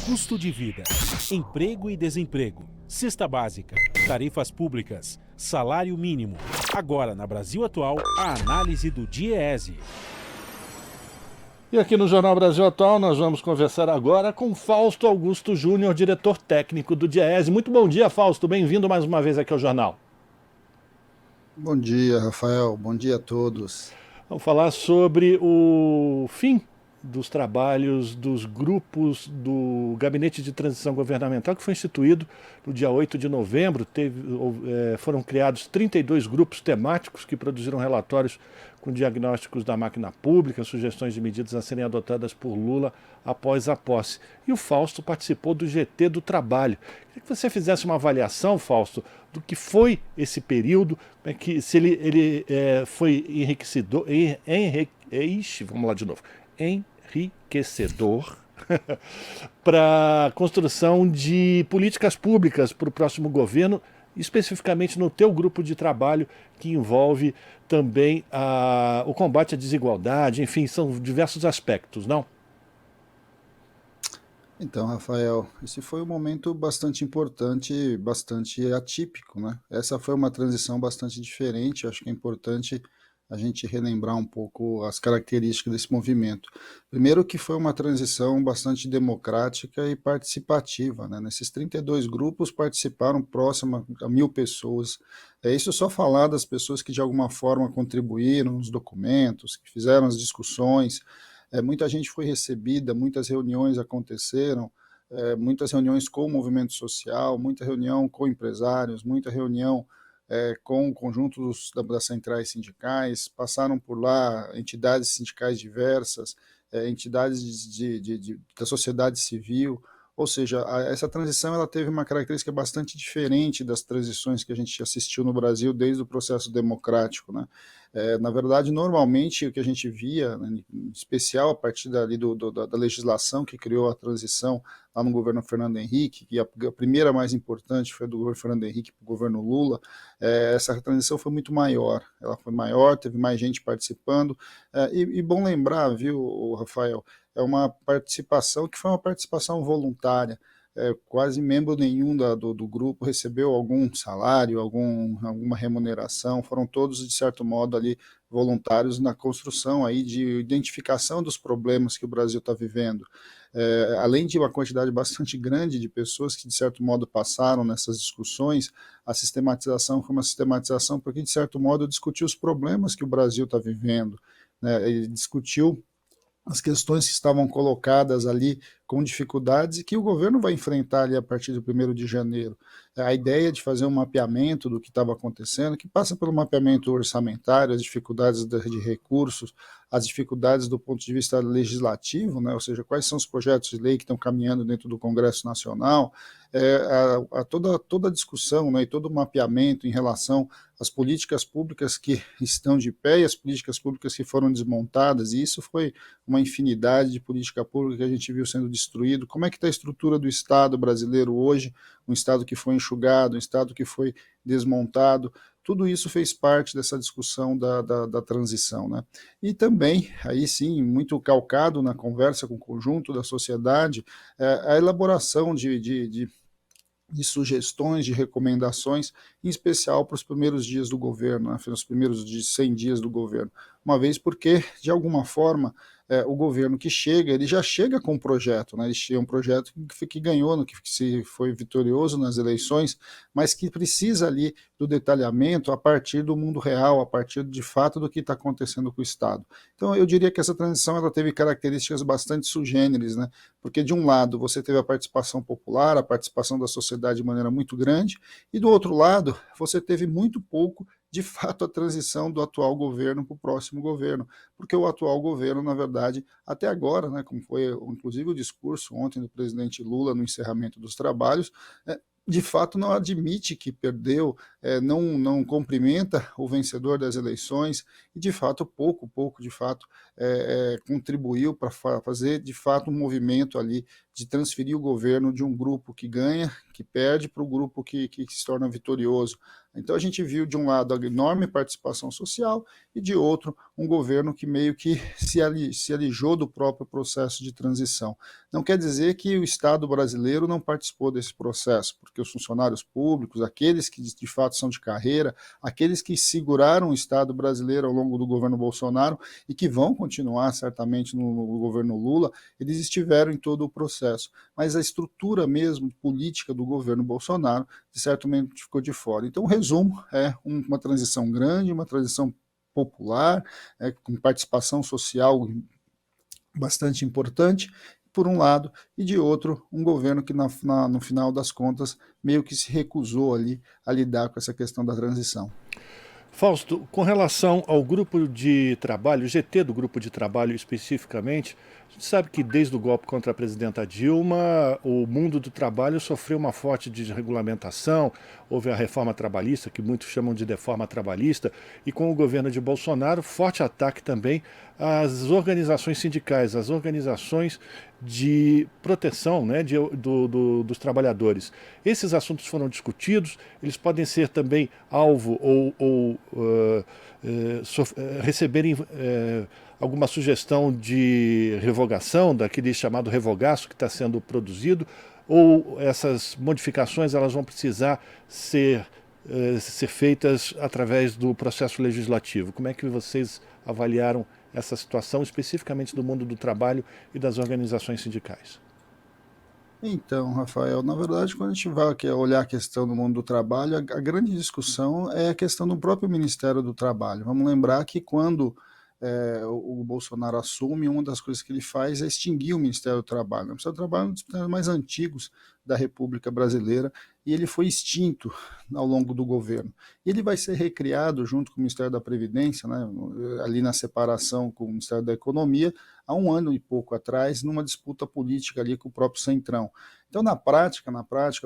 custo de vida, emprego e desemprego, cesta básica, tarifas públicas, salário mínimo. Agora, na Brasil Atual, a análise do DIEESE. E aqui no Jornal Brasil Atual nós vamos conversar agora com Fausto Augusto Júnior, diretor técnico do DIEESE. Muito bom dia, Fausto. Bem-vindo mais uma vez aqui ao Jornal. Bom dia, Rafael. Bom dia a todos. Vamos falar sobre o fim dos trabalhos dos grupos do Gabinete de Transição Governamental, que foi instituído no dia 8 de novembro. Foram criados 32 grupos temáticos que produziram relatórios com diagnósticos da máquina pública, sugestões de medidas a serem adotadas por Lula após a posse. E o Fausto participou do GT do Trabalho. Queria que você fizesse uma avaliação, Fausto, do que foi esse período, se ele foi enriquecedor, vamos lá de novo, enriquecedor para a construção de políticas públicas para o próximo governo, especificamente no teu grupo de trabalho, que envolve também o combate à desigualdade, enfim, são diversos aspectos, não? Então, Rafael, esse foi um momento bastante importante, bastante atípico, né? Essa foi uma transição bastante diferente, acho que é importante a gente relembrar um pouco as características desse movimento. Primeiro que foi uma transição bastante democrática e participativa, né? Nesses 32 grupos participaram próximo a 1.000 pessoas. Isso só falar das pessoas que de alguma forma contribuíram nos documentos, que fizeram as discussões. Muita gente foi recebida, muitas reuniões aconteceram, muitas reuniões com o movimento social, muita reunião com empresários, muita reunião com o conjunto das centrais sindicais, passaram por lá entidades sindicais diversas, entidades da sociedade civil, ou seja, essa transição ela teve uma característica bastante diferente das transições que a gente assistiu no Brasil desde o processo democrático, né? Na verdade, normalmente o que a gente via, né, em especial a partir dali da legislação que criou a transição lá no governo Fernando Henrique, e a primeira mais importante foi do governo Fernando Henrique para o governo Lula, essa transição foi muito maior, ela foi maior, teve mais gente participando, e bom lembrar, viu, Rafael, é uma participação que foi uma participação voluntária, quase membro nenhum do grupo recebeu algum salário, alguma remuneração, foram todos, de certo modo, ali voluntários na construção aí de identificação dos problemas que o Brasil está vivendo. Além de uma quantidade bastante grande de pessoas que, de certo modo, passaram nessas discussões, a sistematização foi uma sistematização porque, de certo modo, discutiu os problemas que o Brasil está vivendo, né? Ele discutiu as questões que estavam colocadas ali com dificuldades e que o governo vai enfrentar ali a partir do 1º de janeiro. A ideia de fazer um mapeamento do que estava acontecendo, que passa pelo mapeamento orçamentário, as dificuldades de recursos, as dificuldades do ponto de vista legislativo, né? Ou seja, quais são os projetos de lei que estão caminhando dentro do Congresso Nacional, toda a discussão, né, e todo o mapeamento em relação às políticas públicas que estão de pé e as políticas públicas que foram desmontadas, e isso foi uma infinidade de política pública que a gente viu sendo destruído. Como é que está a estrutura do Estado brasileiro hoje, um Estado que foi enxugado, um Estado que foi desmontado, tudo isso fez parte dessa discussão da transição, né? E também, aí sim, muito calcado na conversa com o conjunto da sociedade, a elaboração de sugestões, de recomendações, em especial para os primeiros dias do governo, né, os primeiros 100 dias do governo, uma vez porque, de alguma forma, o governo que chega, ele já chega com um projeto, né, ele chega um projeto que ganhou, que foi vitorioso nas eleições, mas que precisa ali do detalhamento a partir do mundo real, a partir de fato do que está acontecendo com o Estado. Então eu diria que essa transição ela teve características bastante sugêneres, né, porque de um lado você teve a participação popular, a participação da sociedade de maneira muito grande, e do outro lado você teve muito pouco de fato a transição do atual governo para o próximo governo, porque o atual governo, na verdade, até agora, né, como foi inclusive o discurso ontem do presidente Lula no encerramento dos trabalhos, de fato não admite que perdeu, não cumprimenta o vencedor das eleições e de fato pouco de fato contribuiu para fazer de fato um movimento ali de transferir o governo de um grupo que ganha, que perde, para o grupo que se torna vitorioso. Então a gente viu de um lado a enorme participação social e de outro um governo que meio que se alijou do próprio processo de transição. Não quer dizer que o Estado brasileiro não participou desse processo, porque os funcionários públicos, aqueles que de fato são de carreira, aqueles que seguraram o Estado brasileiro ao longo do governo Bolsonaro e que vão continuar certamente no governo Lula, eles estiveram em todo o processo. Mas a estrutura mesmo política do governo Bolsonaro, de certo momento, ficou de fora. Então, o resumo é uma transição grande, uma transição popular, com participação social bastante importante, por um lado, e de outro, um governo que no final das contas meio que se recusou ali a lidar com essa questão da transição. Fausto, com relação ao grupo de trabalho, o GT do grupo de trabalho especificamente, a gente sabe que desde o golpe contra a presidenta Dilma, o mundo do trabalho sofreu uma forte desregulamentação, houve a reforma trabalhista, que muitos chamam de deforma trabalhista, e com o governo de Bolsonaro, forte ataque também às organizações sindicais, às organizações de proteção, né, dos trabalhadores. Esses assuntos foram discutidos, eles podem ser também alvo ou receberem alguma sugestão de revogação, daquele chamado revogaço que está sendo produzido, ou essas modificações elas vão precisar ser feitas através do processo legislativo. Como é que vocês avaliaram essa situação, especificamente do mundo do trabalho e das organizações sindicais? Então, Rafael, na verdade, quando a gente vai olhar a questão do mundo do trabalho, a grande discussão é a questão do próprio Ministério do Trabalho. Vamos lembrar que quando o Bolsonaro assume, uma das coisas que ele faz é extinguir o Ministério do Trabalho. O Ministério do Trabalho é um dos ministérios mais antigos da República Brasileira e ele foi extinto ao longo do governo. E ele vai ser recriado junto com o Ministério da Previdência, né, ali na separação com o Ministério da Economia, há um ano e pouco atrás, numa disputa política ali com o próprio Centrão. Então, na prática,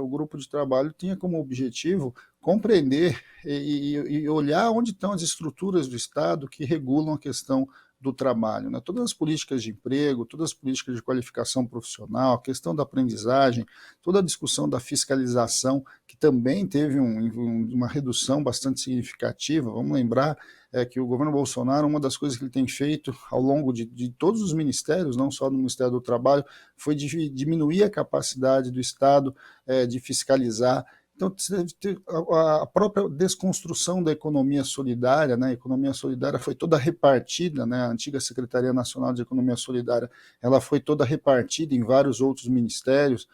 o grupo de trabalho tinha como objetivo compreender e olhar onde estão as estruturas do Estado que regulam a questão do trabalho, né? Todas as políticas de emprego, todas as políticas de qualificação profissional, a questão da aprendizagem, toda a discussão da fiscalização, que também teve uma redução bastante significativa. Vamos lembrar que o governo Bolsonaro, uma das coisas que ele tem feito ao longo de todos os ministérios, não só no Ministério do Trabalho, foi diminuir a capacidade do Estado de fiscalizar. Então, a própria desconstrução da economia solidária, né? A economia solidária foi toda repartida, né? A antiga Secretaria Nacional de Economia Solidária, ela foi toda repartida em vários outros ministérios.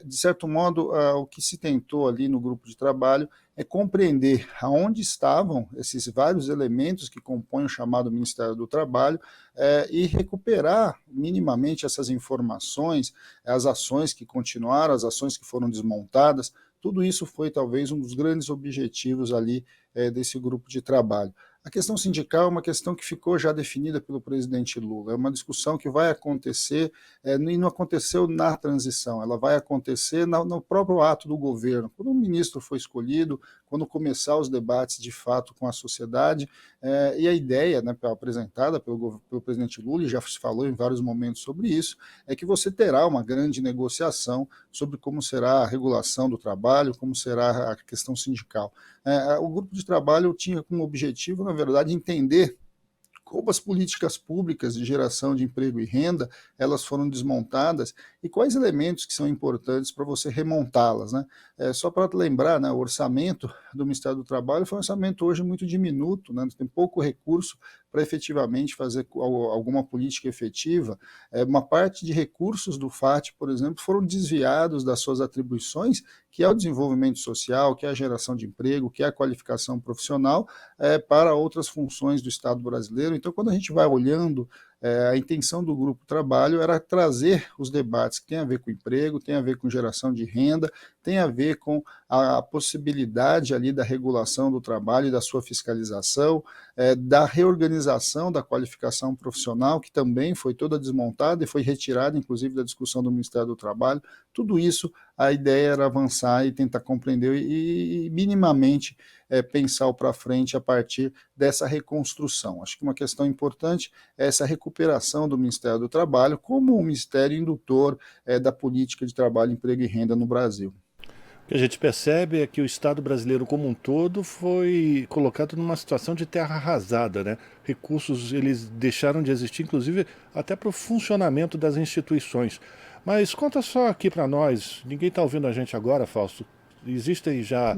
De certo modo, o que se tentou ali no grupo de trabalho é compreender aonde estavam esses vários elementos que compõem o chamado Ministério do Trabalho e recuperar minimamente essas informações, as ações que continuaram, as ações que foram desmontadas. Tudo isso foi talvez um dos grandes objetivos ali desse grupo de trabalho. A questão sindical é uma questão que ficou já definida pelo presidente Lula, é uma discussão que vai acontecer e não aconteceu na transição, ela vai acontecer no próprio ato do governo, quando o ministro foi escolhido, quando começar os debates de fato com a sociedade, e a ideia, né, apresentada pelo presidente Lula, e já se falou em vários momentos sobre isso, é que você terá uma grande negociação sobre como será a regulação do trabalho, como será a questão sindical. O grupo de trabalho tinha como objetivo, na verdade, entender como as políticas públicas de geração de emprego e renda elas foram desmontadas e quais elementos que são importantes para você remontá-las, né? Só para lembrar, né, o orçamento do Ministério do Trabalho foi um orçamento hoje muito diminuto, né? Tem pouco recurso para efetivamente fazer alguma política efetiva. Uma parte de recursos do FAT, por exemplo, foram desviados das suas atribuições, que é o desenvolvimento social, que é a geração de emprego, que é a qualificação profissional, para outras funções do Estado brasileiro. Então, quando a gente vai olhando, a intenção do Grupo Trabalho era trazer os debates que têm a ver com emprego, tem a ver com geração de renda, tem a ver com a possibilidade ali da regulação do trabalho e da sua fiscalização, da reorganização da qualificação profissional, que também foi toda desmontada e foi retirada, inclusive, da discussão do Ministério do Trabalho. Tudo isso a ideia era avançar e tentar compreender e minimamente pensar o para frente a partir dessa reconstrução. Acho que uma questão importante é essa recuperação do Ministério do Trabalho como um ministério indutor da política de trabalho, emprego e renda no Brasil. O que a gente percebe é que o Estado brasileiro como um todo foi colocado numa situação de terra arrasada, né? Recursos eles deixaram de existir, inclusive até para o funcionamento das instituições. Mas conta só aqui para nós, ninguém está ouvindo a gente agora, Fausto. Existem já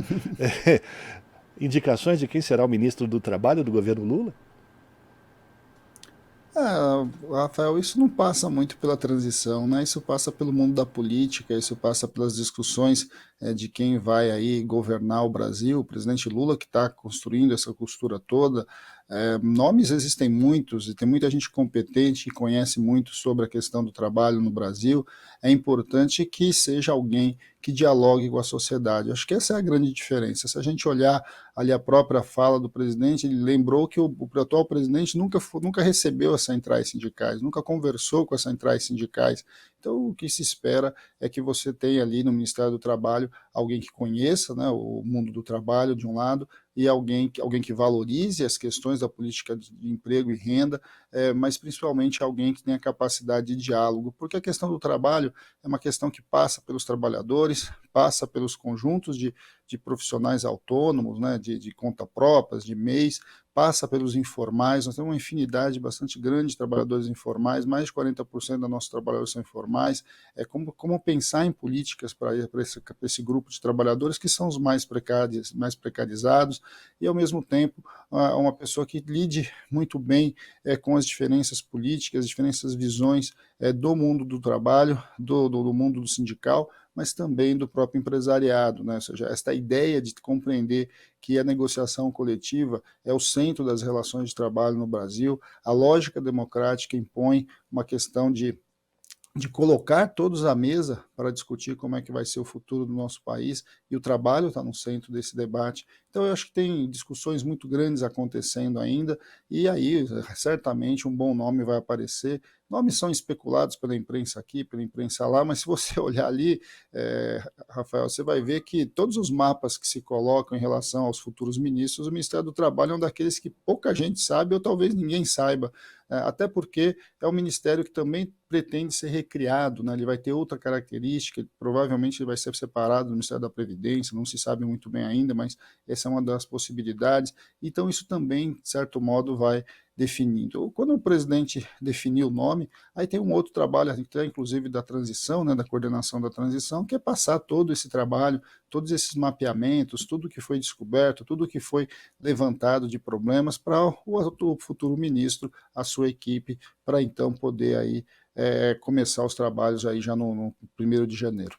indicações de quem será o ministro do Trabalho do governo Lula? Rafael, isso não passa muito pela transição, né? Isso passa pelo mundo da política, isso passa pelas discussões de quem vai aí governar o Brasil, o presidente Lula que está construindo essa costura toda. Nomes existem muitos e tem muita gente competente que conhece muito sobre a questão do trabalho no Brasil. É importante que seja alguém que dialogue com a sociedade. Acho que essa é a grande diferença. Se a gente olhar ali a própria fala do presidente, ele lembrou que o atual presidente nunca recebeu as centrais sindicais, nunca conversou com as centrais sindicais. Então, o que se espera é que você tenha ali no Ministério do Trabalho alguém que conheça, né, o mundo do trabalho, de um lado, e alguém que valorize as questões da política de emprego e renda, mas principalmente alguém que tenha capacidade de diálogo, porque a questão do trabalho é uma questão que passa pelos trabalhadores, passa pelos conjuntos de profissionais autônomos, né, de conta próprias, de MEIs, passa pelos informais. Nós temos uma infinidade bastante grande de trabalhadores informais, mais de 40% dos nossos trabalhadores são informais. Como pensar em políticas para esse grupo de trabalhadores que são os mais precarizados, e ao mesmo tempo uma pessoa que lide muito bem com as diferenças políticas, as diferentes visões do mundo do trabalho, do mundo do sindical, mas também do próprio empresariado, né? Ou seja, esta ideia de compreender que a negociação coletiva é o centro das relações de trabalho no Brasil. A lógica democrática impõe uma questão de colocar todos à mesa para discutir como é que vai ser o futuro do nosso país, e o trabalho está no centro desse debate. Então eu acho que tem discussões muito grandes acontecendo ainda, e aí certamente um bom nome vai aparecer. Nomes são especulados pela imprensa aqui, pela imprensa lá, mas se você olhar ali, Rafael, você vai ver que todos os mapas que se colocam em relação aos futuros ministros, o Ministério do Trabalho é um daqueles que pouca gente sabe, ou talvez ninguém saiba, até porque é um ministério que também pretende ser recriado, né? Ele vai ter outra característica, provavelmente ele vai ser separado do Ministério da Previdência, não se sabe muito bem ainda, mas essa é uma das possibilidades. Então isso também, de certo modo, vai definindo. Quando o presidente definiu o nome, aí tem um outro trabalho, até inclusive da transição, né, da coordenação da transição, que é passar todo esse trabalho, todos esses mapeamentos, tudo que foi descoberto, tudo que foi levantado de problemas para o futuro ministro, a sua equipe, para então poder aí começar os trabalhos aí já no 1º de janeiro.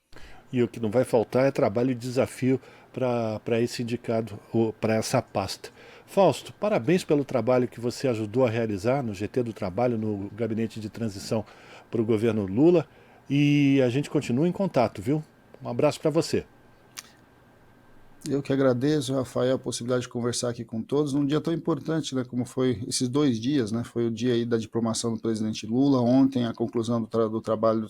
E o que não vai faltar é trabalho e desafio para esse indicado, ou para essa pasta. Fausto, parabéns pelo trabalho que você ajudou a realizar no GT do Trabalho, no Gabinete de Transição para o governo Lula, e a gente continua em contato, viu? Um abraço para você. Eu que agradeço, Rafael, a possibilidade de conversar aqui com todos num dia tão importante, né, como foi esses 2 dias, né? Foi o dia aí da diplomação do presidente Lula, ontem a conclusão do trabalho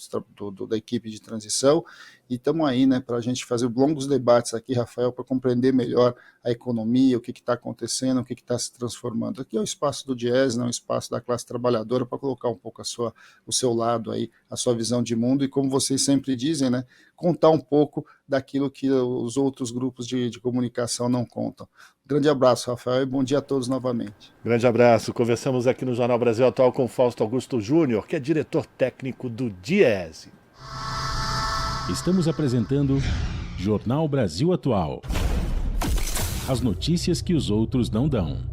da equipe de transição, e estamos aí, né, para a gente fazer longos debates aqui, Rafael, para compreender melhor a economia, o que está acontecendo, o que está se transformando. Aqui é o espaço do Diese, né, o espaço da classe trabalhadora, para colocar um pouco o seu lado aí, a sua visão de mundo, e como vocês sempre dizem, né, contar um pouco daquilo que os outros grupos de comunicação não contam. Grande abraço, Rafael, e bom dia a todos novamente. Grande abraço. Conversamos aqui no Jornal Brasil Atual com Fausto Augusto Júnior, que é diretor técnico do Diese. Estamos apresentando Jornal Brasil Atual. As notícias que os outros não dão.